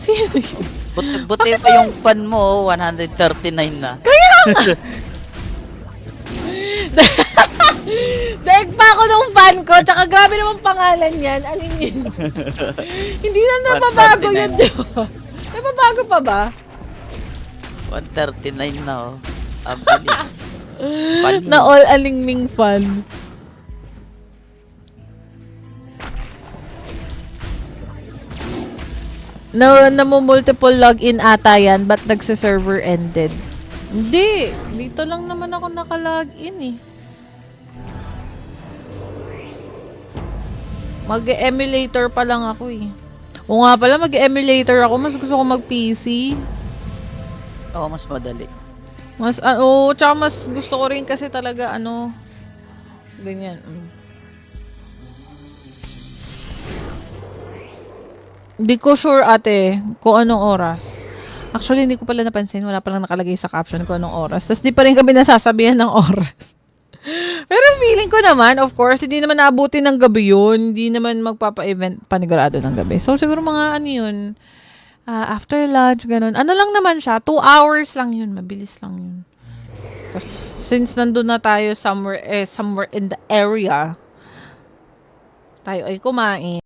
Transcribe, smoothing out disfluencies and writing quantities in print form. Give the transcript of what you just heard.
Sino yun? Buti pa yung pan mo, 139 na. Daig pa ako nung fan ko, tsaka grabe naman pangalan yan. Alin yun? Hindi na nababago yun, di ba? Nababago pa ba? 139 na, oh. Abilis. Pan Na all alingming fan. Multiple login ata yan, but nagsa-server ended. Hindi. Dito lang naman ako naka-login eh. Mag-emulator pa lang ako eh. O nga pala, mag-emulator ako. Mas gusto ko mag-PC. Oo, mas madali. Tsaka mas gusto ko rin kasi talaga, ganyan. Hindi ko sure ate kung anong oras. Actually, hindi ko pala napansin. Wala palang nakalagay sa caption kung anong oras. Tapos di pa rin kami nasasabihan ng oras. Pero feeling ko naman, of course, hindi naman naabuti ng gabi yun. Hindi naman magpapa-event panigurado ng gabi. So, siguro mga yun, after lunch, ganun. Ano lang naman siya, 2 hours lang yun. Mabilis lang yun. Tapos, since nandun na tayo somewhere in the area, tayo ay kumain.